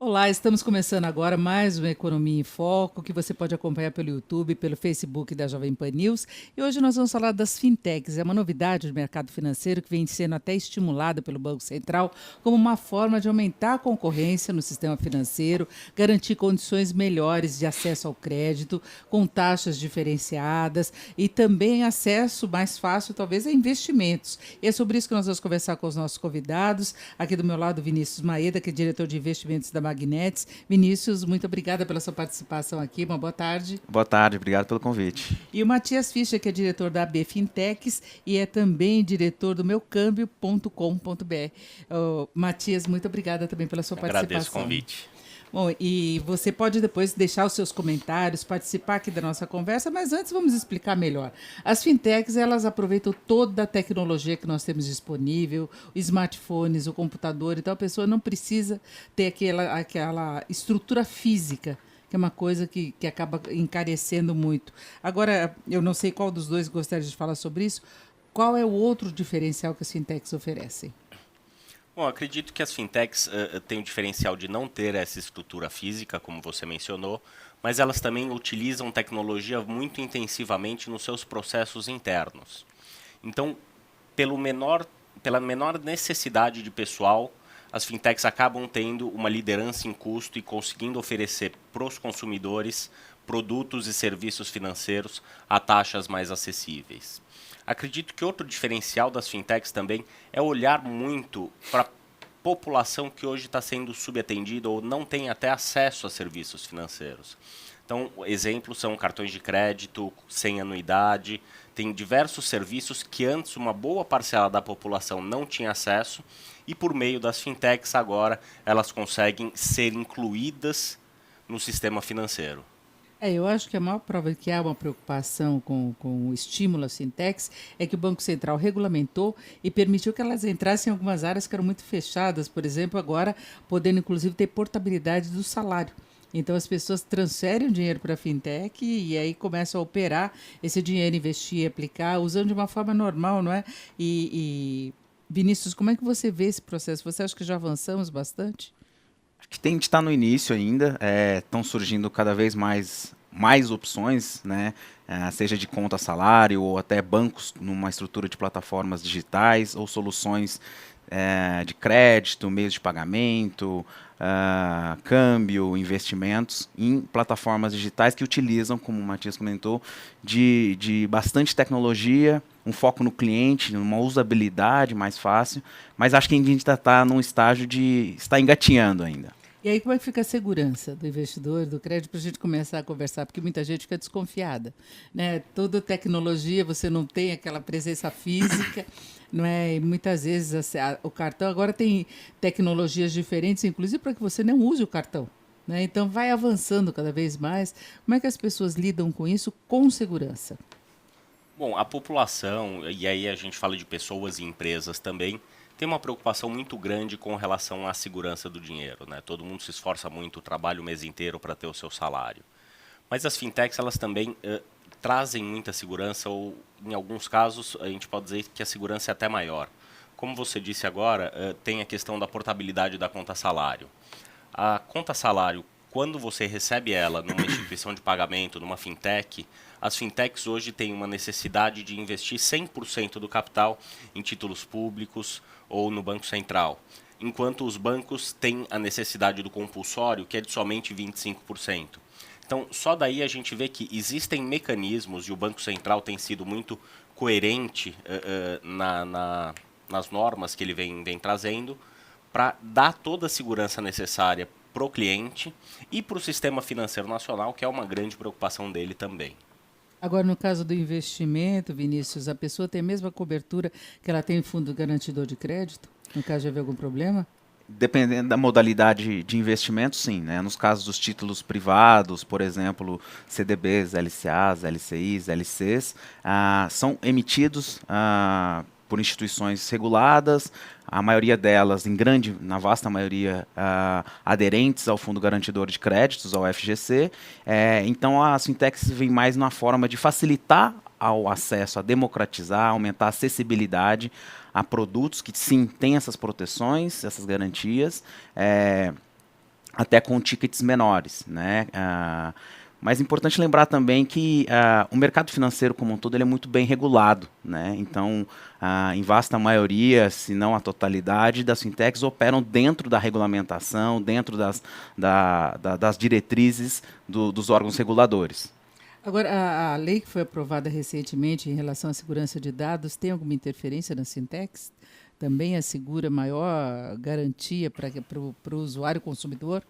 Olá, estamos começando agora mais uma Economia em Foco, que você pode acompanhar pelo YouTube, pelo Facebook da Jovem Pan News. E hoje nós vamos falar das fintechs. É uma novidade do mercado financeiro que vem sendo até estimulada pelo Banco Central como uma forma de aumentar a concorrência no sistema financeiro, garantir condições melhores de acesso ao crédito, com taxas diferenciadas e também acesso mais fácil, talvez, a investimentos. E é sobre isso que nós vamos conversar com os nossos convidados. Aqui do meu lado, Vinícius Maeda, que é diretor de investimentos da Magnetis. Vinícius, muito obrigada pela sua participação aqui. Uma boa tarde. Boa tarde, obrigado pelo convite. E o Matias Fischer, que é diretor da AB Fintechs e é também diretor do meucambio.com.br. Matias, muito obrigada também pela sua Agradeço o participação. convite. Bom, e você pode depois deixar os seus comentários, participar aqui da nossa conversa, mas antes vamos explicar melhor. As fintechs, elas aproveitam toda a tecnologia que nós temos disponível, os smartphones, o computador, então a pessoa não precisa ter aquela estrutura física, que é uma coisa que acaba encarecendo muito. Agora, eu não sei qual dos dois gostaria de falar sobre isso. Qual é o outro diferencial que as fintechs oferecem? Bom, acredito que as fintechs têm o diferencial de não ter essa estrutura física, como você mencionou, mas elas também utilizam tecnologia muito intensivamente nos seus processos internos. Então, pela menor necessidade de pessoal, as fintechs acabam tendo uma liderança em custo e conseguindo oferecer para os consumidores produtos e serviços financeiros a taxas mais acessíveis. Acredito que outro diferencial das fintechs também é olhar muito para a população que hoje está sendo subatendida ou não tem até acesso a serviços financeiros. Então, exemplos são cartões de crédito, sem anuidade, tem diversos serviços que antes uma boa parcela da população não tinha acesso e por meio das fintechs agora elas conseguem ser incluídas no sistema financeiro. Eu acho que a maior prova de que há uma preocupação com o estímulo às fintechs é que o Banco Central regulamentou e permitiu que elas entrassem em algumas áreas que eram muito fechadas, por exemplo, agora podendo inclusive ter portabilidade do salário. Então as pessoas transferem o dinheiro para a fintech e aí começam a operar esse dinheiro, investir, aplicar, usando de uma forma normal, não é? Vinícius, como é que você vê esse processo? Você acha que já avançamos bastante? Acho que tem de estar no início ainda, estão surgindo cada vez mais opções, né? Seja de conta salário ou até bancos numa estrutura de plataformas digitais ou soluções de crédito, meios de pagamento, câmbio, investimentos em plataformas digitais que utilizam, como o Matias comentou, de bastante tecnologia, um foco no cliente, numa usabilidade mais fácil, mas acho que a gente está num estágio de estar engatinhando ainda. E aí, como é que fica a segurança do investidor, do crédito, para a gente começar a conversar? Porque muita gente fica desconfiada, né? Toda tecnologia, você não tem aquela presença física, não é? E muitas vezes o cartão agora tem tecnologias diferentes, inclusive para que você não use o cartão, né? Então, vai avançando cada vez mais. Como é que as pessoas lidam com isso com segurança? Bom, a população, e aí a gente fala de pessoas e empresas também, tem uma preocupação muito grande com relação à segurança do dinheiro, né? Todo mundo se esforça muito, trabalha o mês inteiro para ter o seu salário. Mas as fintechs, elas também trazem muita segurança, ou em alguns casos a gente pode dizer que a segurança é até maior. Como você disse agora, tem a questão da portabilidade da conta salário. A conta salário, quando você recebe ela numa instituição de pagamento, numa fintech, as fintechs hoje têm uma necessidade de investir 100% do capital em títulos públicos ou no Banco Central, enquanto os bancos têm a necessidade do compulsório, que é de somente 25%. Então, só daí a gente vê que existem mecanismos, e o Banco Central tem sido muito coerente nas normas que ele vem trazendo, para dar toda a segurança necessária para o cliente e para o sistema financeiro nacional, que é uma grande preocupação dele também. Agora, no caso do investimento, Vinícius, a pessoa tem a mesma cobertura que ela tem em fundo garantidor de crédito? No caso de haver algum problema? Dependendo da modalidade de investimento, sim, né? Nos casos dos títulos privados, por exemplo, CDBs, LCAs, LCIs, LCs, são emitidos por instituições reguladas, a maioria delas, na vasta maioria, aderentes ao Fundo Garantidor de Créditos, ao FGC. Então, as fintechs vêm mais na forma de facilitar ao acesso, a democratizar, aumentar a acessibilidade a produtos que, sim, têm essas proteções, essas garantias, até com tickets menores, né? Mas é importante lembrar também que o mercado financeiro como um todo ele é muito bem regulado, né? Então, em vasta maioria, se não a totalidade, das fintechs operam dentro da regulamentação, dentro das diretrizes dos órgãos reguladores. Agora, a lei que foi aprovada recentemente em relação à segurança de dados tem alguma interferência nas fintechs? Também assegura maior garantia para o usuário consumidor?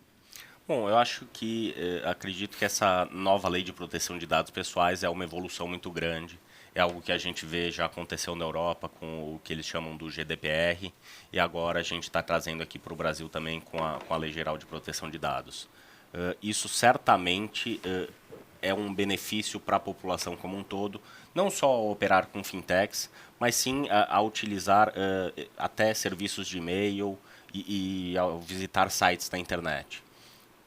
Bom, eu acho que, acredito que essa nova lei de proteção de dados pessoais é uma evolução muito grande. É algo que a gente vê já aconteceu na Europa com o que eles chamam do GDPR e agora a gente está trazendo aqui para o Brasil também com a Lei Geral de Proteção de Dados. Isso certamente é um benefício para a população como um todo, não só ao operar com fintechs, mas sim a utilizar até serviços de e-mail e ao visitar sites da internet.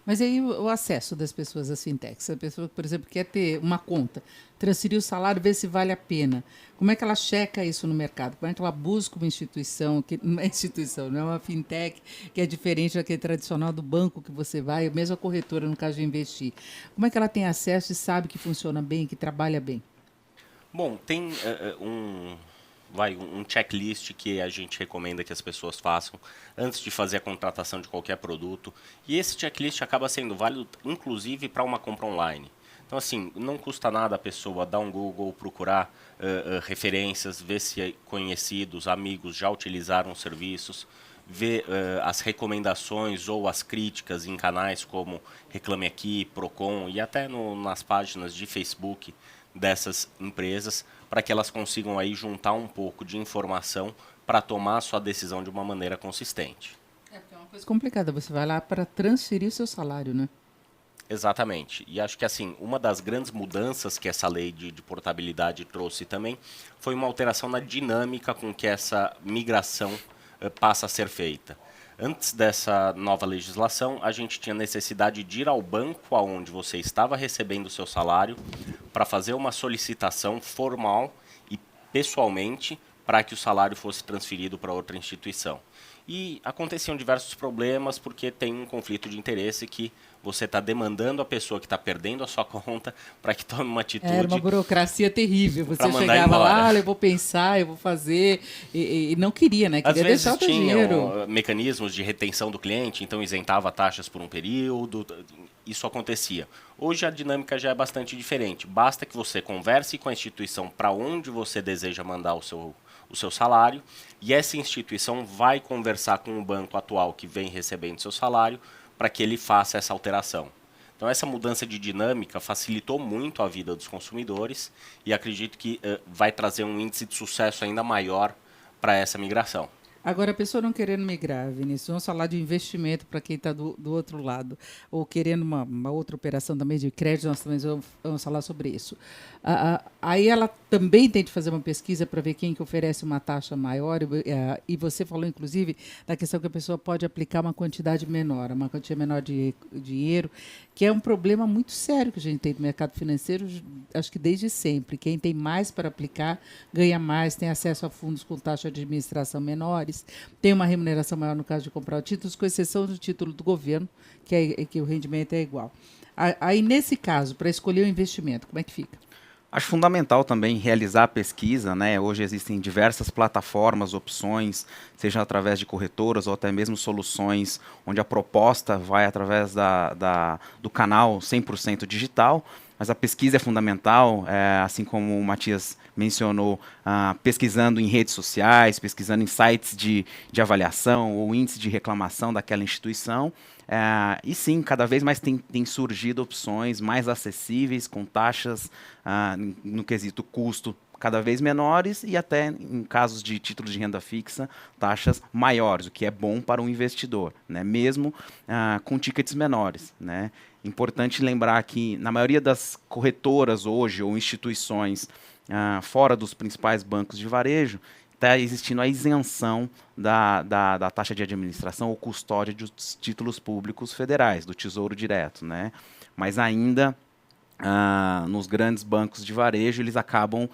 Mas aí o acesso das pessoas às fintechs, a pessoa, por exemplo, quer ter uma conta, transferir o salário, ver se vale a pena. Como é que ela checa isso no mercado? Como é que ela busca uma instituição, que não é instituição, não é uma fintech, que é diferente daquele tradicional do banco que você vai, mesmo a corretora, no caso de investir. Como é que ela tem acesso e sabe que funciona bem, que trabalha bem? Bom, tem um checklist que a gente recomenda que as pessoas façam antes de fazer a contratação de qualquer produto. E esse checklist acaba sendo válido, inclusive, para uma compra online. Então, assim, não custa nada a pessoa dar um Google, procurar referências, ver se conhecidos, amigos já utilizaram os serviços, ver as recomendações ou as críticas em canais como Reclame Aqui, Procon e até nas páginas de Facebook dessas empresas, para que elas consigam aí juntar um pouco de informação para tomar a sua decisão de uma maneira consistente. É porque é uma coisa complicada, você vai lá para transferir o seu salário, né? Exatamente. E acho que assim, uma das grandes mudanças que essa lei de portabilidade trouxe também foi uma alteração na dinâmica com que essa migração passa a ser feita. Antes dessa nova legislação, a gente tinha necessidade de ir ao banco aonde você estava recebendo o seu salário para fazer uma solicitação formal e pessoalmente para que o salário fosse transferido para outra instituição. E aconteciam diversos problemas porque tem um conflito de interesse que você está demandando a pessoa que está perdendo a sua conta para que tome uma atitude. Era uma burocracia terrível. Você mandar chegava embora. lá, eu vou pensar, eu vou fazer, e não queria, né? Às Queria vezes deixar o teu tinham dinheiro. mecanismos de retenção do cliente, então isentava taxas por um período, isso acontecia. Hoje a dinâmica já é bastante diferente. Basta que você converse com a instituição para onde você deseja mandar o seu salário, e essa instituição vai conversar com o banco atual que vem recebendo seu salário para que ele faça essa alteração. Então essa mudança de dinâmica facilitou muito a vida dos consumidores e acredito que vai trazer um índice de sucesso ainda maior para essa migração. Agora, a pessoa não querendo migrar, Vinícius, vamos falar de investimento para quem está do outro lado, ou querendo uma outra operação também de crédito, nós também vamos falar sobre isso. Aí ela também tem de fazer uma pesquisa para ver quem que oferece uma taxa maior, e você falou, inclusive, da questão que a pessoa pode aplicar uma quantidade menor, uma quantia menor de dinheiro, que é um problema muito sério que a gente tem no mercado financeiro, acho que desde sempre. Quem tem mais para aplicar ganha mais, tem acesso a fundos com taxa de administração menores, tem uma remuneração maior no caso de comprar títulos, com exceção do título do governo, que o rendimento é igual. Aí, nesse caso, para escolher o investimento, como é que fica? Acho fundamental também realizar a pesquisa, né? Hoje existem diversas plataformas, opções, seja através de corretoras ou até mesmo soluções onde a proposta vai através do canal 100% digital, mas a pesquisa é fundamental, assim como o Matias mencionou, pesquisando em redes sociais, pesquisando em sites de avaliação ou índice de reclamação daquela instituição. E sim, cada vez mais tem surgido opções mais acessíveis, com taxas no quesito custo cada vez menores e até, em casos de títulos de renda fixa, taxas maiores, o que é bom para o investidor, né? Mesmo com tickets menores, né? Importante lembrar que, na maioria das corretoras hoje ou instituições fora dos principais bancos de varejo, está existindo a isenção da taxa de administração ou custódia dos títulos públicos federais, do Tesouro Direto, né? Mas ainda nos grandes bancos de varejo, eles acabam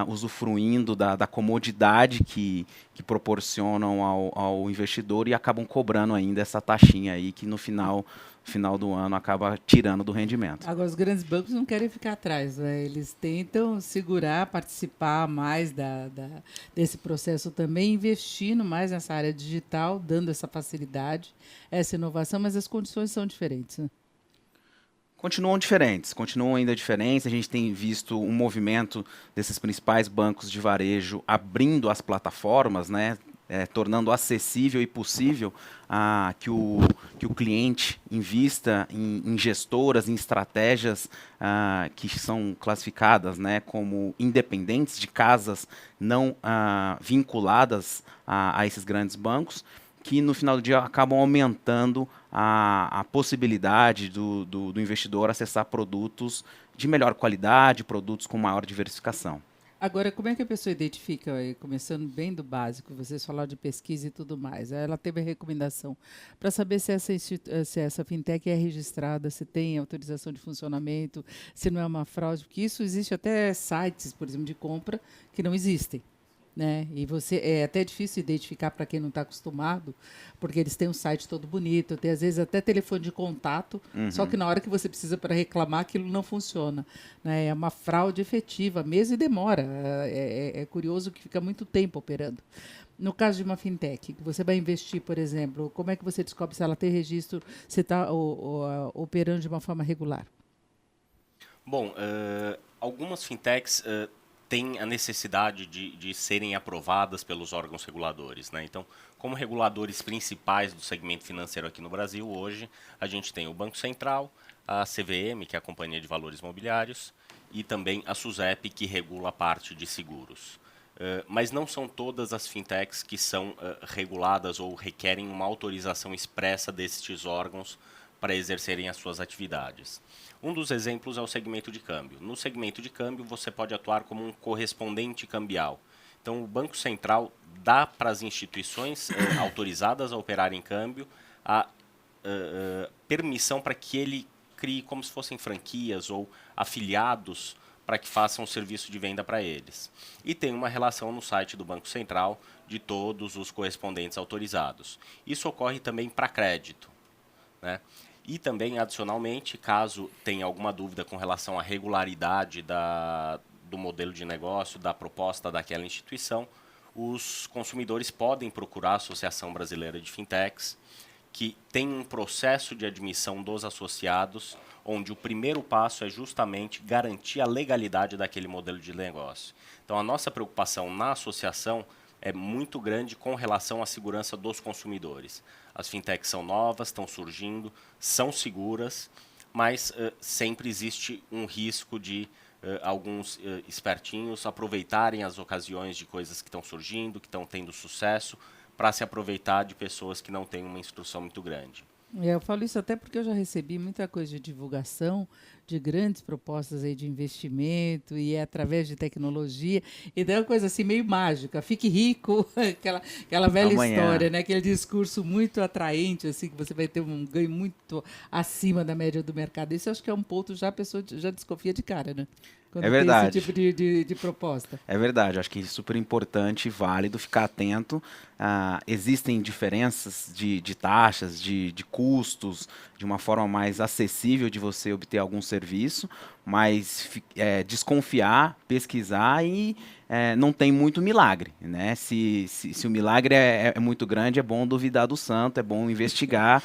usufruindo da comodidade que proporcionam ao investidor e acabam cobrando ainda essa taxinha aí que no final do ano acaba tirando do rendimento. Agora, os grandes bancos não querem ficar atrás, né? Eles tentam segurar, participar mais desse processo também, investindo mais nessa área digital, dando essa facilidade, essa inovação, mas as condições são diferentes, né? Continuam ainda diferentes. A gente tem visto um movimento desses principais bancos de varejo abrindo as plataformas, né, tornando acessível e possível que o cliente invista em gestoras, em estratégias que são classificadas, né, como independentes, de casas não vinculadas a esses grandes bancos, que no final do dia acabam aumentando a possibilidade do investidor acessar produtos de melhor qualidade, produtos com maior diversificação. Agora, como é que a pessoa identifica, começando bem do básico, vocês falaram de pesquisa e tudo mais, ela teve a recomendação para saber se essa fintech é registrada, se tem autorização de funcionamento, se não é uma fraude, porque isso existe até sites, por exemplo, de compra que não existem. Né? E é até difícil identificar para quem não está acostumado, porque eles têm um site todo bonito, tem às vezes até telefone de contato, só que na hora que você precisa para reclamar, aquilo não funciona. Né? É uma fraude efetiva mesmo e demora. É curioso que fica muito tempo operando. No caso de uma fintech, que você vai investir, por exemplo, como é que você descobre se ela tem registro, se está operando de uma forma regular? Bom, algumas fintechs têm a necessidade de serem aprovadas pelos órgãos reguladores, né? Então, como reguladores principais do segmento financeiro aqui no Brasil, hoje, a gente tem o Banco Central, a CVM, que é a Companhia de Valores Mobiliários, e também a SUSEP, que regula a parte de seguros. Mas não são todas as fintechs que são reguladas ou requerem uma autorização expressa destes órgãos para exercerem as suas atividades. Um dos exemplos é o segmento de câmbio. No segmento de câmbio, você pode atuar como um correspondente cambial. Então, o Banco Central dá para as instituições autorizadas a operar em câmbio a permissão para que ele crie como se fossem franquias ou afiliados para que façam o serviço de venda para eles. E tem uma relação no site do Banco Central de todos os correspondentes autorizados. Isso ocorre também para crédito, né? E também, adicionalmente, caso tenha alguma dúvida com relação à regularidade do modelo de negócio, da proposta daquela instituição, os consumidores podem procurar a Associação Brasileira de Fintechs, que tem um processo de admissão dos associados, onde o primeiro passo é justamente garantir a legalidade daquele modelo de negócio. Então, a nossa preocupação na associação é muito grande com relação à segurança dos consumidores. As fintechs são novas, estão surgindo, são seguras, mas sempre existe um risco de alguns espertinhos aproveitarem as ocasiões de coisas que estão surgindo, que estão tendo sucesso, para se aproveitar de pessoas que não têm uma instrução muito grande. Eu falo isso até porque eu já recebi muita coisa de divulgação de grandes propostas aí de investimento e é através de tecnologia. Então é uma coisa assim meio mágica. Fique rico, aquela velha história, né? Aquele discurso muito atraente, assim, que você vai ter um ganho muito acima da média do mercado. Isso eu acho que é um ponto já a pessoa já desconfia de cara, né? Quando é verdade. Tem esse tipo de proposta. É verdade, acho que é super importante e válido ficar atento. Existem diferenças de taxas, de custos, de uma forma mais acessível de você obter algum serviço, mas desconfiar, pesquisar e não tem muito milagre, né? Se o milagre é muito grande, é bom duvidar do santo, é bom investigar,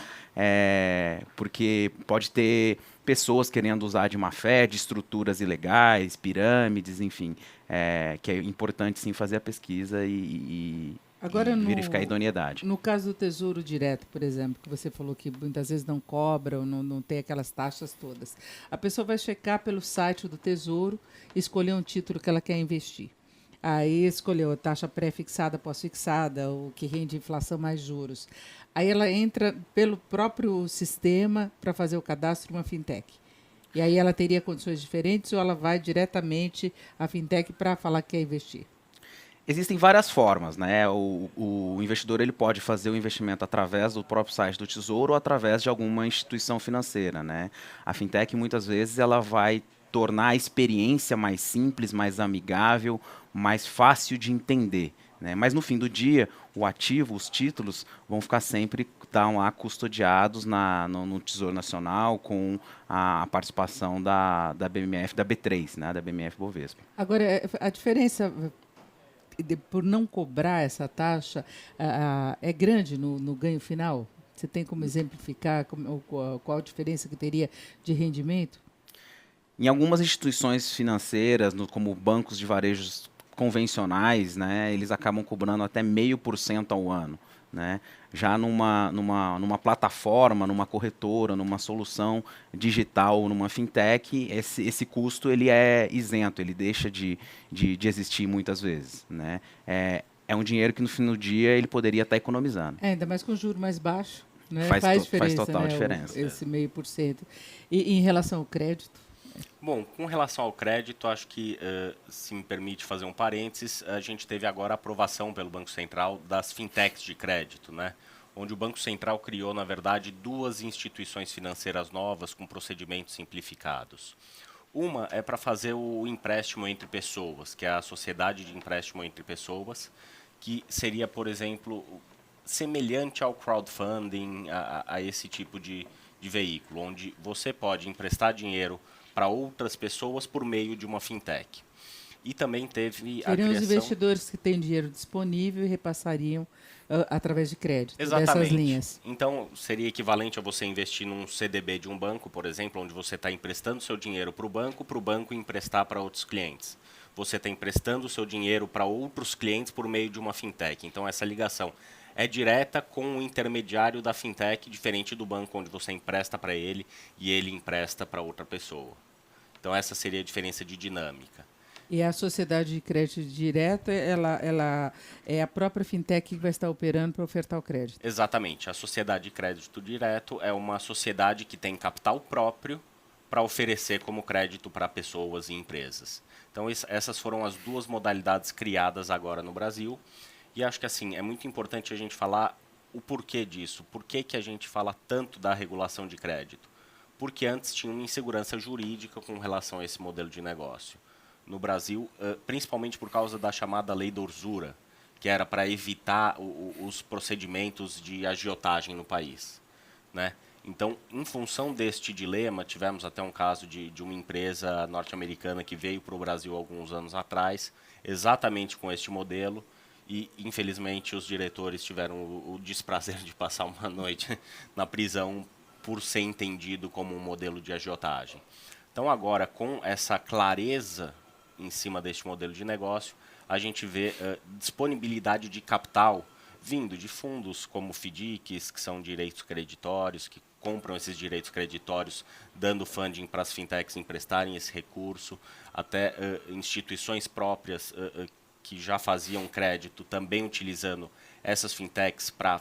porque pode ter pessoas querendo usar de má fé, de estruturas ilegais, pirâmides, enfim, que é importante sim fazer a pesquisa e verificar a idoneidade. No caso do Tesouro Direto, por exemplo, que você falou que muitas vezes não cobram, não tem aquelas taxas todas. A pessoa vai checar pelo site do Tesouro, escolher um título que ela quer investir. Aí escolheu a taxa pré-fixada, pós-fixada, o que rende inflação mais juros. Aí ela entra pelo próprio sistema para fazer o cadastro de uma fintech. E aí ela teria condições diferentes ou ela vai diretamente à fintech para falar que quer investir? Existem várias formas, né? O investidor ele pode fazer o investimento através do próprio site do Tesouro ou através de alguma instituição financeira, né? A fintech muitas vezes ela vai tornar a experiência mais simples, mais amigável, mais fácil de entender, né? Mas no fim do dia, o ativo, os títulos, vão ficar sempre estão lá custodiados no Tesouro Nacional com a participação da BMF, da B3, né, da BMF Bovespa. Agora, a diferença por não cobrar essa taxa é grande no ganho final? Você tem como exemplificar qual a diferença que teria de rendimento? Em algumas instituições financeiras, como bancos de varejos convencionais, né, eles acabam cobrando até 0,5% ao ano. Né? Já numa plataforma, numa corretora, numa solução digital, numa fintech, esse custo ele é isento, ele deixa de existir muitas vezes. Né? É um dinheiro que no fim do dia ele poderia estar economizando. Ainda mais com juros mais baixos. Né? Faz total né? diferença. Esse 0,5%. E em relação ao crédito? Bom, com relação ao crédito, acho que, se me permite fazer um parênteses, a gente teve agora a aprovação pelo Banco Central das fintechs de crédito, né? Onde o Banco Central criou, na verdade, 2 instituições financeiras novas com procedimentos simplificados. Uma é para fazer o empréstimo entre pessoas, que é a Sociedade de Empréstimo entre Pessoas, que seria, por exemplo, semelhante ao crowdfunding, a esse tipo de veículo, onde você pode emprestar dinheiro para outras pessoas por meio de uma fintech. E também teve a criação... Seriam os investidores que têm dinheiro disponível e repassariam através de crédito. Exatamente. Dessas linhas. Então, seria equivalente a você investir num CDB de um banco, por exemplo, onde você está emprestando seu dinheiro para o banco emprestar para outros clientes. Você está emprestando o seu dinheiro para outros clientes por meio de uma fintech. Então, essa ligação é direta com o intermediário da fintech, diferente do banco onde você empresta para ele e ele empresta para outra pessoa. Então, essa seria a diferença de dinâmica. E a sociedade de crédito direto, ela é a própria fintech que vai estar operando para ofertar o crédito? Exatamente. A sociedade de crédito direto é uma sociedade que tem capital próprio para oferecer como crédito para pessoas e empresas. Então, essas foram as 2 modalidades criadas agora no Brasil. E acho que assim é muito importante a gente falar o porquê disso. Por que a gente fala tanto da regulação de crédito? Porque antes tinha uma insegurança jurídica com relação a esse modelo de negócio. No Brasil, principalmente por causa da chamada lei da usura, que era para evitar os procedimentos de agiotagem no país. Né? Então, em função deste dilema, tivemos até um caso de uma empresa norte-americana que veio para o Brasil alguns anos atrás, exatamente com este modelo, e infelizmente os diretores tiveram o desprazer de passar uma noite na prisão por ser entendido como um modelo de agiotagem. Então agora, com essa clareza em cima deste modelo de negócio, a gente vê disponibilidade de capital vindo de fundos como FDICs, que são direitos creditórios, que compram esses direitos creditórios, dando funding para as fintechs emprestarem esse recurso, até instituições próprias que já faziam crédito, também utilizando essas fintechs para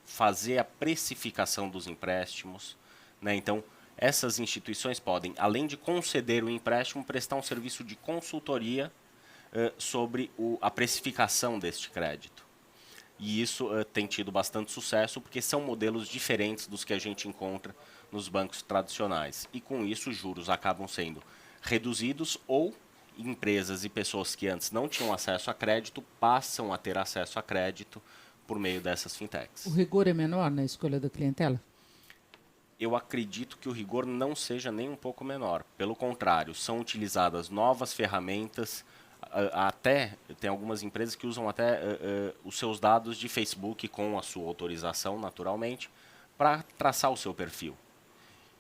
fazer a precificação dos empréstimos. Né? Então, essas instituições podem, além de conceder o empréstimo, prestar um serviço de consultoria sobre a precificação deste crédito. E isso tem tido bastante sucesso, porque são modelos diferentes dos que a gente encontra nos bancos tradicionais. E com isso, os juros acabam sendo reduzidos ou empresas e pessoas que antes não tinham acesso a crédito passam a ter acesso a crédito por meio dessas fintechs. O rigor é menor na escolha da clientela? Eu acredito que o rigor não seja nem um pouco menor. Pelo contrário, são utilizadas novas ferramentas, até tem algumas empresas que usam até os seus dados de Facebook com a sua autorização, naturalmente, para traçar o seu perfil.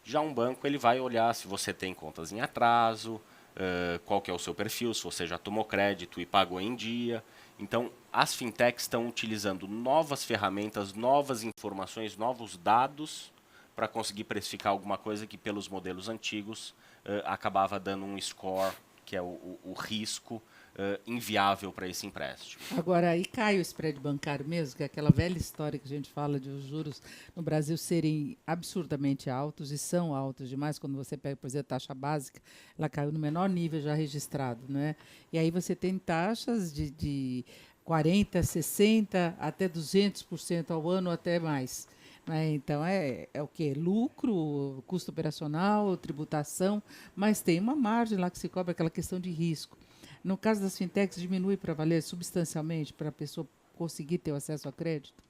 Já um banco ele vai olhar se você tem contas em atraso, qual que é o seu perfil, se você já tomou crédito e pagou em dia. Então, as fintechs estão utilizando novas ferramentas, novas informações, novos dados para conseguir precificar alguma coisa que pelos modelos antigos acabava dando um score, que é o risco inviável para esse empréstimo. Agora, aí cai o spread bancário mesmo, que é aquela velha história que a gente fala de os juros no Brasil serem absurdamente altos, e são altos demais. Quando você pega, por exemplo, a taxa básica, ela caiu no menor nível já registrado. Né? E aí você tem taxas de 40%, 60%, até 200% ao ano, até mais. né? Então, é o quê? Lucro, custo operacional, tributação, mas tem uma margem lá que se cobra aquela questão de risco. No caso das fintechs, diminui para valer substancialmente para a pessoa conseguir ter o acesso a crédito?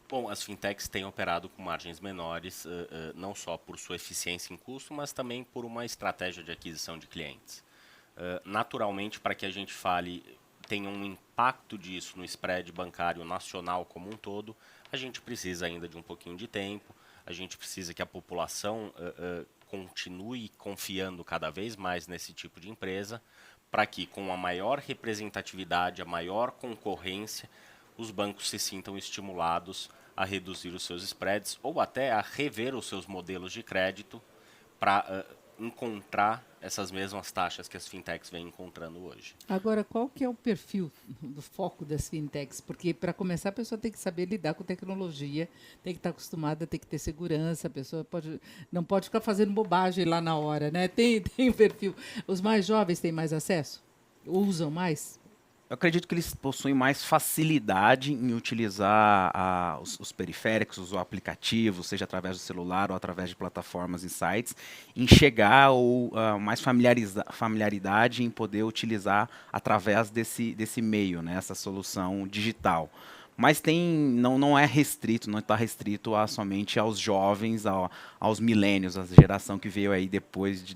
Bom, as fintechs têm operado com margens menores, não só por sua eficiência em custo, mas também por uma estratégia de aquisição de clientes. Naturalmente, para que a gente fale, tenha um impacto disso no spread bancário nacional como um todo, a gente precisa ainda de um pouquinho de tempo, a gente precisa que a população continue confiando cada vez mais nesse tipo de empresa, para que com a maior representatividade, a maior concorrência, os bancos se sintam estimulados a reduzir os seus spreads ou até a rever os seus modelos de crédito para encontrar essas mesmas taxas que as fintechs vêm encontrando hoje. Agora, qual que é o perfil do foco das fintechs? Porque, para começar, a pessoa tem que saber lidar com tecnologia, tem que estar acostumada, tem que ter segurança, a pessoa não pode ficar fazendo bobagem lá na hora, né? Tem um perfil. Os mais jovens têm mais acesso? Usam mais? Eu acredito que eles possuem mais facilidade em utilizar os periféricos, os aplicativos, seja através do celular ou através de plataformas e sites, em chegar ou mais familiaridade em poder utilizar através desse meio, né, essa solução digital. Mas não é restrito, não está restrito somente aos jovens, aos milênios, a geração que veio aí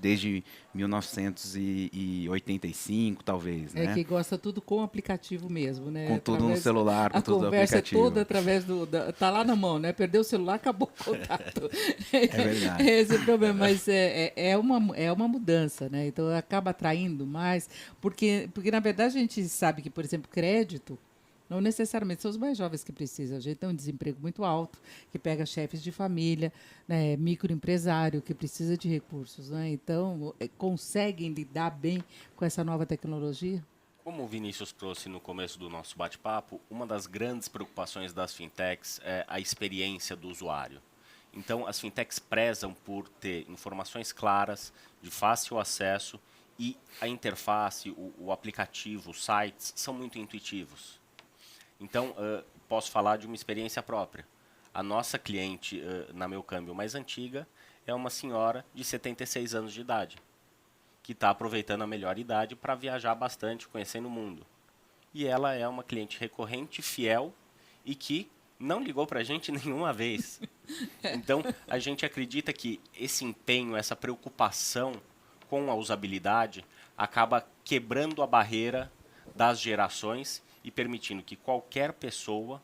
desde 1985, talvez, É né? que gosta tudo com aplicativo mesmo, né? Com tudo no celular, com A tudo no conversa é aplicativo. toda através tá lá na mão, né? Perdeu o celular, acabou o contato. É verdade. Esse é o problema, mas é uma mudança, né? Então acaba atraindo mais, porque na verdade a gente sabe que, por exemplo, crédito não necessariamente são os mais jovens que precisam. A gente tem um desemprego muito alto, que pega chefes de família, né, microempresário, que precisa de recursos. Né? Então, conseguem lidar bem com essa nova tecnologia? Como o Vinícius trouxe no começo do nosso bate-papo, uma das grandes preocupações das fintechs é a experiência do usuário. Então, as fintechs prezam por ter informações claras, de fácil acesso, e a interface, o aplicativo, os sites são muito intuitivos. Então, posso falar de uma experiência própria. A nossa cliente na Meu Câmbio mais antiga é uma senhora de 76 anos de idade, que está aproveitando a melhor idade para viajar bastante, conhecendo o mundo. E ela é uma cliente recorrente, fiel e que não ligou para a gente nenhuma vez. Então, a gente acredita que esse empenho, essa preocupação com a usabilidade acaba quebrando a barreira das gerações e permitindo que qualquer pessoa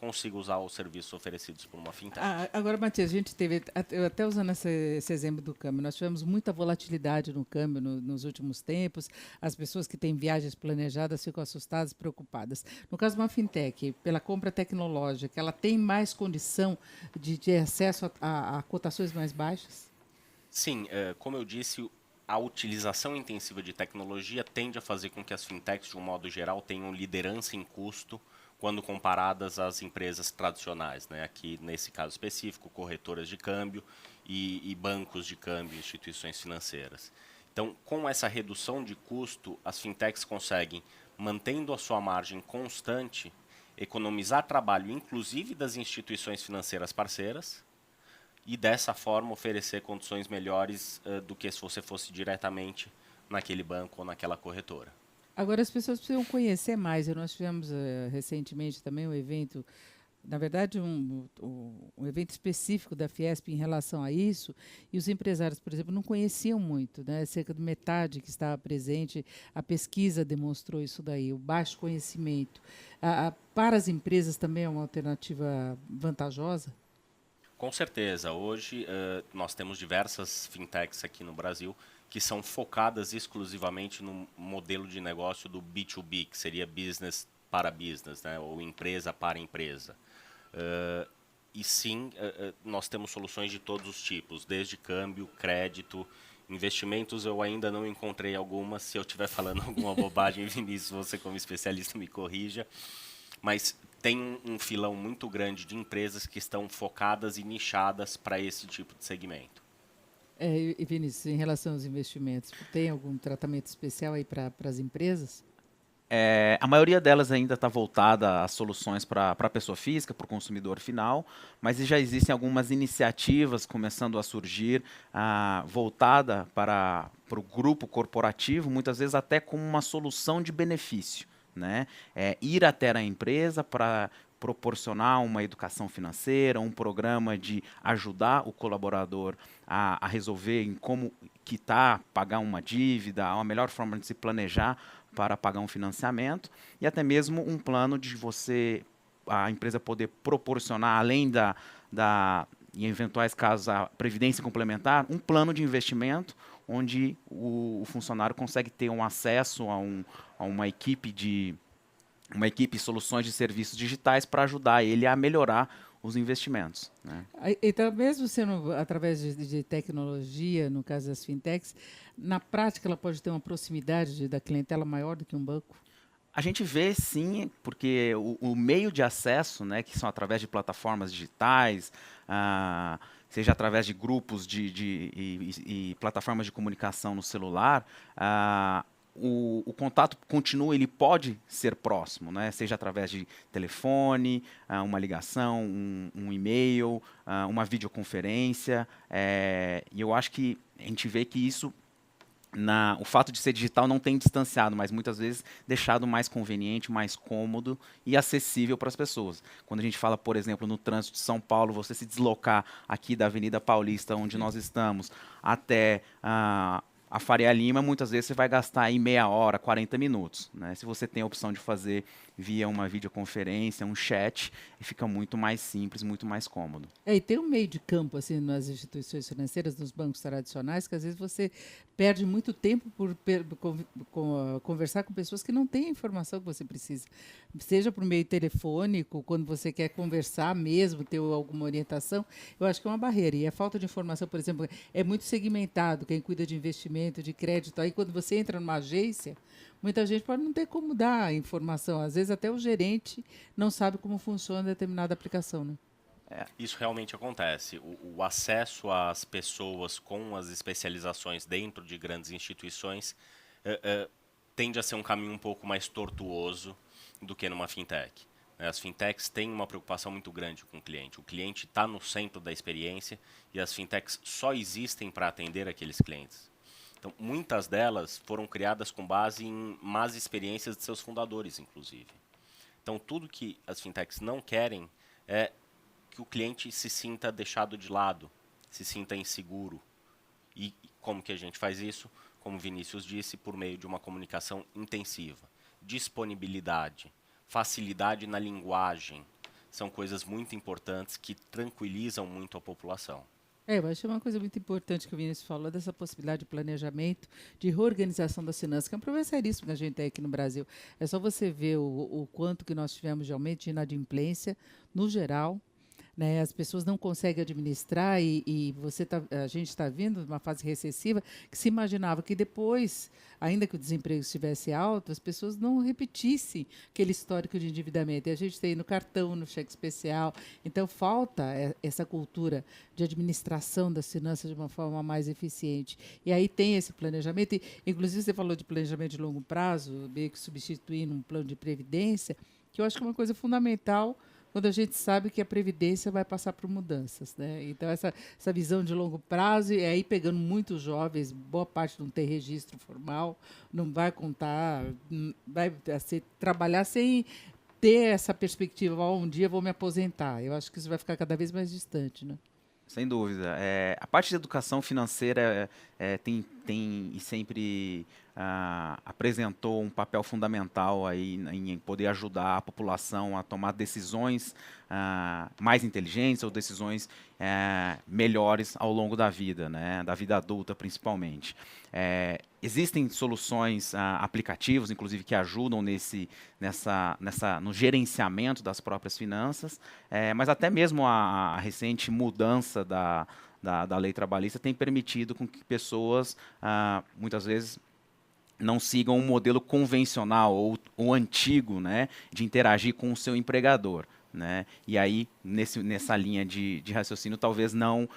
consiga usar os serviços oferecidos por uma fintech. Agora, Matias, a gente teve, eu até usando esse exemplo do câmbio, nós tivemos muita volatilidade no câmbio nos últimos tempos, as pessoas que têm viagens planejadas ficam assustadas, preocupadas. No caso de uma fintech, pela compra tecnológica, ela tem mais condição de ter acesso a cotações mais baixas? Sim, como eu disse, a utilização intensiva de tecnologia tende a fazer com que as fintechs, de um modo geral, tenham liderança em custo quando comparadas às empresas tradicionais, né? Aqui, nesse caso específico, corretoras de câmbio e bancos de câmbio, instituições financeiras. Então, com essa redução de custo, as fintechs conseguem, mantendo a sua margem constante, economizar trabalho, inclusive das instituições financeiras parceiras, e dessa forma oferecer condições melhores do que se você fosse diretamente naquele banco ou naquela corretora. Agora, as pessoas precisam conhecer mais. Nós tivemos recentemente também um evento, na verdade, um evento específico da Fiesp em relação a isso, e os empresários, por exemplo, não conheciam muito, né? Cerca de metade que estava presente, a pesquisa demonstrou isso daí, o baixo conhecimento. Para as empresas também é uma alternativa vantajosa? Com certeza. Hoje nós temos diversas fintechs aqui no Brasil que são focadas exclusivamente no modelo de negócio do B2B, que seria business para business, né? Ou empresa para empresa. E sim, nós temos soluções de todos os tipos, desde câmbio, crédito, investimentos. Eu ainda não encontrei algumas. Se eu estiver falando alguma bobagem, Vinícius, você como especialista me corrija. Mas tem um filão muito grande de empresas que estão focadas e nichadas para esse tipo de segmento. E Vinícius, em relação aos investimentos, tem algum tratamento especial aí para as empresas? A maioria delas ainda está voltada às soluções para a pessoa física, para o consumidor final, mas já existem algumas iniciativas começando a surgir voltada para o grupo corporativo, muitas vezes até como uma solução de benefício, né? Ir até a empresa para proporcionar uma educação financeira, um programa de ajudar o colaborador a resolver em como quitar, pagar uma dívida, uma melhor forma de se planejar para pagar um financiamento e até mesmo um plano de a empresa poder proporcionar, além em eventuais casos, a previdência complementar, um plano de investimento onde o funcionário consegue ter um acesso a uma equipe de soluções de serviços digitais para ajudar ele a melhorar os investimentos, né? Então, mesmo sendo através de tecnologia, no caso das fintechs, na prática ela pode ter uma proximidade da clientela maior do que um banco? A gente vê sim, porque o meio de acesso, né, que são através de plataformas digitais, seja através de grupos e plataformas de comunicação no celular, o contato continua, ele pode ser próximo, né? Seja através de telefone, uma ligação, um e-mail, uma videoconferência. E eu acho que a gente vê que isso, o fato de ser digital não tem distanciado, mas muitas vezes deixado mais conveniente, mais cômodo e acessível para as pessoas. Quando a gente fala, por exemplo, no trânsito de São Paulo, você se deslocar aqui da Avenida Paulista, onde nós estamos, até a Faria Lima, muitas vezes você vai gastar aí meia hora, 40 minutos, né? Se você tem a opção de fazer via uma videoconferência, um chat, fica muito mais simples, muito mais cômodo. E tem um meio de campo assim nas instituições financeiras, nos bancos tradicionais, que às vezes você perde muito tempo por conversar com pessoas que não têm a informação que você precisa. Seja por meio telefônico, quando você quer conversar mesmo, ter alguma orientação, eu acho que é uma barreira. E a falta de informação, por exemplo, é muito segmentado, quem cuida de investimento, de crédito. Aí quando você entra numa agência, muita gente pode não ter como dar a informação. Às vezes até o gerente não sabe como funciona determinada aplicação, né? Isso realmente acontece. O acesso às pessoas com as especializações dentro de grandes instituições tende a ser um caminho um pouco mais tortuoso do que numa fintech. As fintechs têm uma preocupação muito grande com o cliente. O cliente está no centro da experiência e as fintechs só existem para atender aqueles clientes. Então, muitas delas foram criadas com base em más experiências de seus fundadores, inclusive. Então, tudo que as fintechs não querem é que o cliente se sinta deixado de lado, se sinta inseguro. E como que a gente faz isso? Como o Vinícius disse, por meio de uma comunicação intensiva. Disponibilidade, facilidade na linguagem, são coisas muito importantes que tranquilizam muito a população. Eu acho que é uma coisa muito importante que o Vinícius falou, dessa possibilidade de planejamento, de reorganização das finanças, que é um problema seríssimo que a gente tem aqui no Brasil. É só você ver o quanto que nós tivemos de aumento de inadimplência, no geral, né? As pessoas não conseguem administrar e a gente está vindo de uma fase recessiva que se imaginava que depois, ainda que o desemprego estivesse alto, as pessoas não repetissem aquele histórico de endividamento. E a gente tem no cartão, no cheque especial. Então, falta essa cultura de administração das finanças de uma forma mais eficiente. E aí tem esse planejamento. E, inclusive, você falou de planejamento de longo prazo, meio que substituindo um plano de previdência, que eu acho que é uma coisa fundamental quando a gente sabe que a Previdência vai passar por mudanças, né? Então, essa visão de longo prazo, e aí pegando muitos jovens, boa parte não tem registro formal, não vai contar, vai trabalhar sem ter essa perspectiva, um dia vou me aposentar. Eu acho que isso vai ficar cada vez mais distante, né? Sem dúvida. A parte de educação financeira tem e sempre apresentou um papel fundamental aí em poder ajudar a população a tomar decisões mais inteligentes ou decisões melhores ao longo da vida, né, da vida adulta principalmente. Existem soluções, aplicativos, inclusive, que ajudam no gerenciamento das próprias finanças, mas até mesmo a recente mudança da lei trabalhista tem permitido com que pessoas, muitas vezes, não sigam um modelo convencional ou antigo, né, de interagir com o seu empregador, né? E aí, nessa linha de raciocínio, talvez não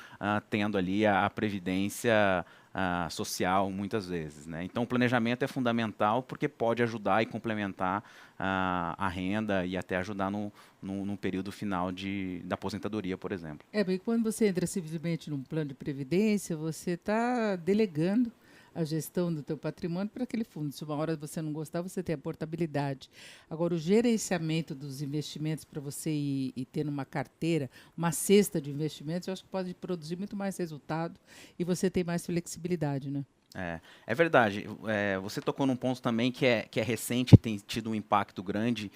tendo ali a previdência social muitas vezes, né? Então o planejamento é fundamental porque pode ajudar e complementar a renda e até ajudar no período final da aposentadoria, por exemplo. Porque quando você entra simplesmente num plano de previdência, você está delegando a gestão do teu patrimônio para aquele fundo. Se uma hora você não gostar, você tem a portabilidade. Agora, o gerenciamento dos investimentos para você ir ter numa carteira, uma cesta de investimentos, eu acho que pode produzir muito mais resultado e você tem mais flexibilidade, né? É verdade. Você tocou num ponto também que é recente, tem tido um impacto grande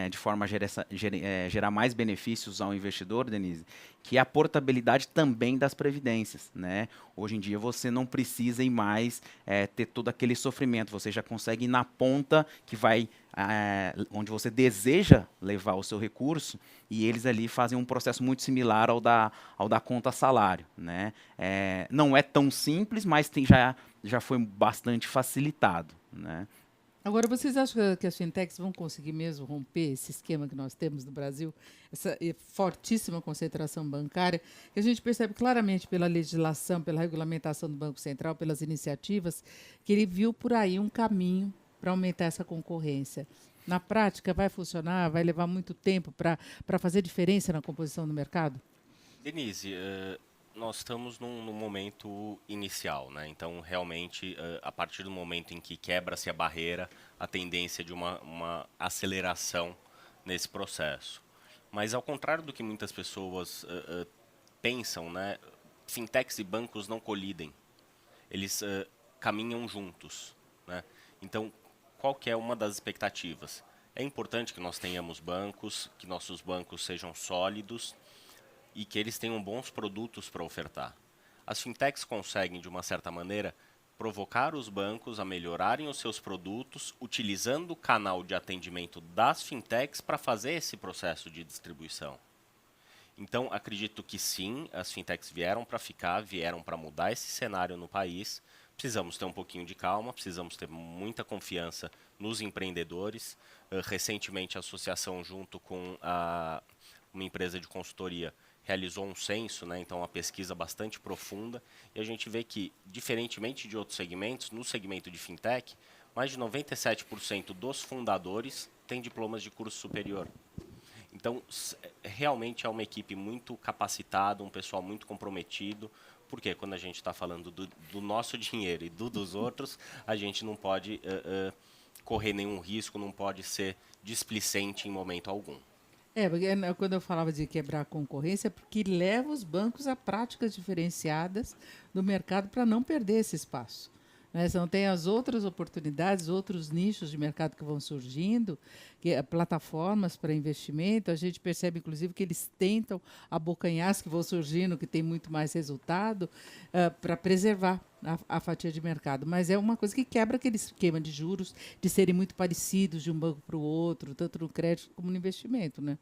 de forma a gerar mais benefícios ao investidor, Denise, que é a portabilidade também das previdências, né? Hoje em dia você não precisa ir mais ter todo aquele sofrimento, você já consegue ir na ponta que vai onde você deseja levar o seu recurso e eles ali fazem um processo muito similar ao da conta salário, né? Não é tão simples, mas já foi bastante facilitado, né? Agora, vocês acham que as fintechs vão conseguir mesmo romper esse esquema que nós temos no Brasil, essa fortíssima concentração bancária, que a gente percebe claramente pela legislação, pela regulamentação do Banco Central, pelas iniciativas, que ele viu por aí um caminho para aumentar essa concorrência. Na prática, vai funcionar? Vai levar muito tempo para fazer diferença na composição do mercado? Denise, nós estamos num momento inicial, né? Então, realmente, a partir do momento em que quebra-se a barreira, a tendência de uma aceleração nesse processo. Mas, ao contrário do que muitas pessoas pensam, né? Fintechs e bancos não colidem. Eles caminham juntos, né? Então, qual que é uma das expectativas? É importante que nós tenhamos bancos, que nossos bancos sejam sólidos, e que eles tenham bons produtos para ofertar. As fintechs conseguem, de uma certa maneira, provocar os bancos a melhorarem os seus produtos, utilizando o canal de atendimento das fintechs para fazer esse processo de distribuição. Então, acredito que sim, as fintechs vieram para ficar, vieram para mudar esse cenário no país. Precisamos ter um pouquinho de calma, precisamos ter muita confiança nos empreendedores. Recentemente, a associação, junto com uma empresa de consultoria, realizou um censo, né, então uma pesquisa bastante profunda, e a gente vê que, diferentemente de outros segmentos, no segmento de fintech, mais de 97% dos fundadores têm diplomas de curso superior. Então, realmente é uma equipe muito capacitada, um pessoal muito comprometido, porque quando a gente está falando do nosso dinheiro e dos outros, a gente não pode correr nenhum risco, não pode ser displicente em momento algum. Porque quando eu falava de quebrar a concorrência, é porque leva os bancos a práticas diferenciadas do mercado para não perder esse espaço. Né? Então, tem as outras oportunidades, outros nichos de mercado que vão surgindo, plataformas para investimento. A gente percebe, inclusive, que eles tentam abocanhar as que vão surgindo, que tem muito mais resultado, para preservar a fatia de mercado. Mas é uma coisa que quebra aquele esquema de juros, de serem muito parecidos de um banco para o outro, tanto no crédito como no investimento, né?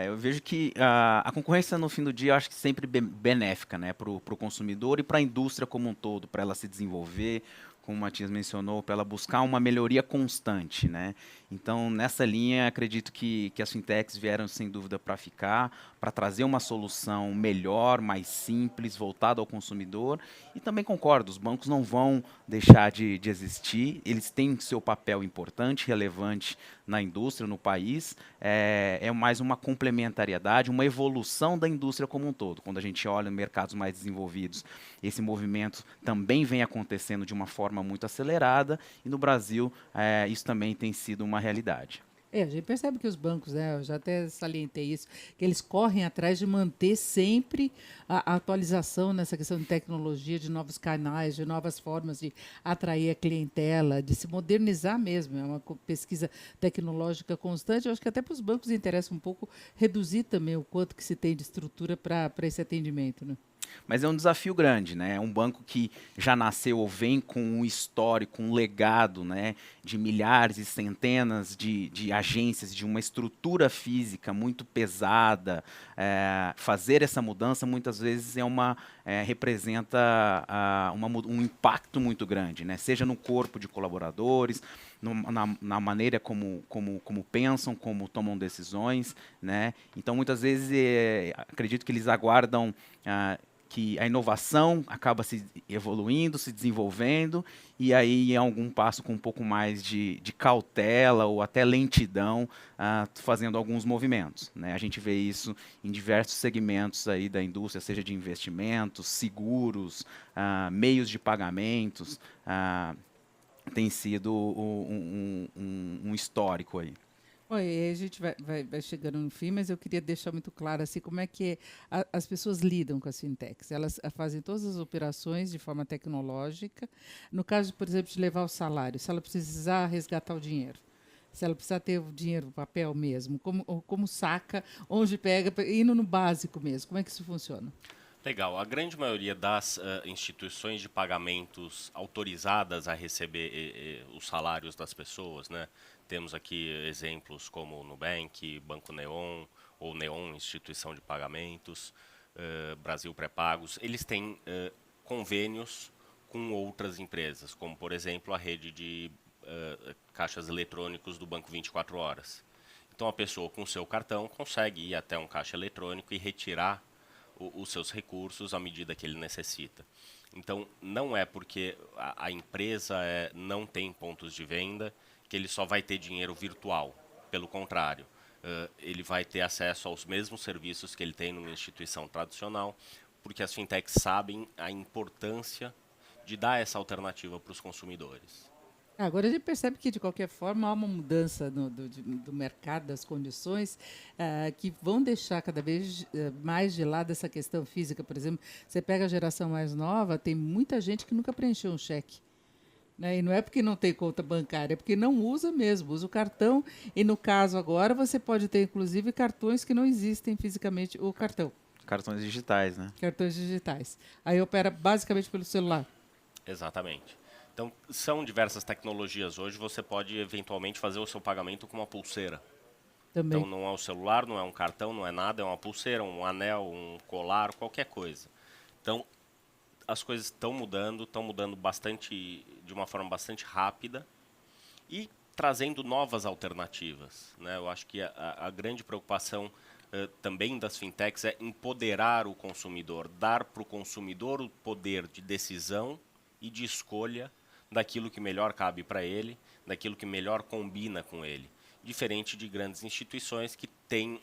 Eu vejo que a concorrência, no fim do dia, eu acho que sempre benéfica, né, para o consumidor e para a indústria como um todo, para ela se desenvolver, como o Matias mencionou, para ela buscar uma melhoria constante, né? Então, nessa linha, acredito que as fintechs vieram, sem dúvida, para ficar, para trazer uma solução melhor, mais simples, voltada ao consumidor. E também concordo, os bancos não vão deixar de existir, eles têm seu papel importante, relevante na indústria, no país. É mais uma complementariedade, uma evolução da indústria como um todo. Quando a gente olha mercados mais desenvolvidos, esse movimento também vem acontecendo de uma forma muito acelerada, e no Brasil isso também tem sido uma realidade. A gente percebe que os bancos, né, eu já até salientei isso, que eles correm atrás de manter sempre a atualização nessa questão de tecnologia, de novos canais, de novas formas de atrair a clientela, de se modernizar mesmo. É uma pesquisa tecnológica constante. Eu acho que até para os bancos interessa um pouco reduzir também o quanto que se tem de estrutura para esse atendimento, né? Mas é um desafio grande, né? É um banco que já nasceu ou vem com um histórico, um legado, né, de milhares e centenas de agências, de uma estrutura física muito pesada. Fazer essa mudança muitas vezes representa um impacto muito grande, né? Seja no corpo de colaboradores, na maneira como pensam, como tomam decisões, né? Então, muitas vezes, acredito que eles aguardam que a inovação acaba se evoluindo, se desenvolvendo, e aí em algum passo com um pouco mais de cautela ou até lentidão, fazendo alguns movimentos, né? A gente vê isso em diversos segmentos aí da indústria, seja de investimentos, seguros, meios de pagamentos, tem sido um histórico aí. Oi, a gente vai chegando no fim, mas eu queria deixar muito claro assim, como é que as pessoas lidam com as fintechs. Elas fazem todas as operações de forma tecnológica. No caso, por exemplo, de levar o salário, se ela precisar resgatar o dinheiro, se ela precisar ter o dinheiro no papel mesmo, como saca, onde pega, indo no básico mesmo, como é que isso funciona? Legal. A grande maioria das instituições de pagamentos autorizadas a receber os salários das pessoas, né? Temos aqui exemplos como o Nubank, Banco Neon, ou Neon, instituição de pagamentos, Brasil Pré-Pagos. Eles têm convênios com outras empresas, como, por exemplo, a rede de caixas eletrônicos do Banco 24 Horas. Então, a pessoa com o seu cartão consegue ir até um caixa eletrônico e retirar os seus recursos à medida que ele necessita. Então, não é porque a empresa não tem pontos de venda que ele só vai ter dinheiro virtual. Pelo contrário, ele vai ter acesso aos mesmos serviços que ele tem numa instituição tradicional, porque as fintechs sabem a importância de dar essa alternativa para os consumidores. Agora a gente percebe que, de qualquer forma, há uma mudança do mercado, das condições, que vão deixar cada vez mais de lado essa questão física. Por exemplo, você pega a geração mais nova, tem muita gente que nunca preencheu um cheque. Né? E não é porque não tem conta bancária, é porque não usa mesmo, usa o cartão. E, no caso agora, você pode ter, inclusive, cartões que não existem fisicamente, o cartão. Cartões digitais, né? Cartões digitais. Aí opera basicamente pelo celular. Exatamente. Então, são diversas tecnologias. Hoje você pode, eventualmente, fazer o seu pagamento com uma pulseira. Também. Então, não é o celular, não é um cartão, não é nada, é uma pulseira, um anel, um colar, qualquer coisa. Então, as coisas estão mudando bastante, de uma forma bastante rápida e trazendo novas alternativas, né? Eu acho que a grande preocupação também das fintechs é empoderar o consumidor, dar para o consumidor o poder de decisão e de escolha daquilo que melhor cabe para ele, daquilo que melhor combina com ele. Diferente de grandes instituições que têm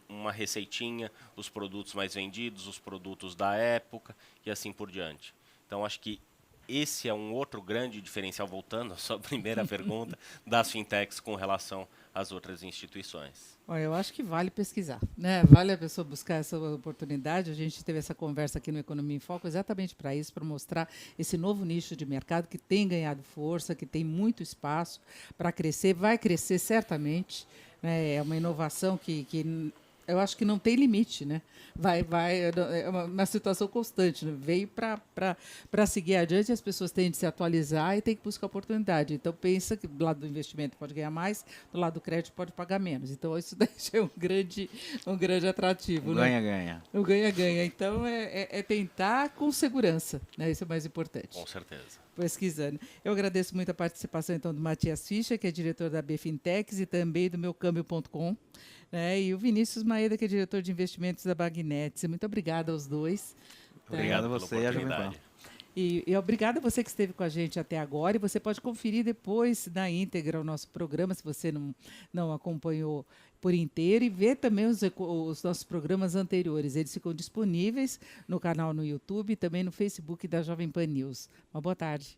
uma receitinha, os produtos mais vendidos, os produtos da época e assim por diante. Então, acho que esse é um outro grande diferencial, voltando à sua primeira pergunta, das fintechs com relação às outras instituições. Olha, eu acho que vale pesquisar, né? Vale a pessoa buscar essa oportunidade. A gente teve essa conversa aqui no Economia em Foco exatamente para isso, para mostrar esse novo nicho de mercado que tem ganhado força, que tem muito espaço para crescer, vai crescer certamente, né? É uma inovação que eu acho que não tem limite, né? É uma situação constante, né? Veio para seguir adiante, as pessoas têm de se atualizar e têm que buscar oportunidade. Então, pensa que do lado do investimento pode ganhar mais, do lado do crédito pode pagar menos. Então, isso é um grande atrativo. Ganha-ganha. O ganha-ganha. Então, é tentar com segurança, né? Isso é o mais importante. Com certeza. Pesquisando. Eu agradeço muito a participação, então, do Matias Fischer, que é diretor da BFintex, e também do meucâmbio.com, né? E o Vinícius Maeda, que é diretor de investimentos da Bagnetes. Muito obrigada aos dois. Obrigado a você e a Jovem Pan. E obrigada a você que esteve com a gente até agora. E você pode conferir depois na íntegra o nosso programa, se você não acompanhou por inteiro, e ver também os nossos programas anteriores. Eles ficam disponíveis no canal no YouTube e também no Facebook da Jovem Pan News. Uma boa tarde.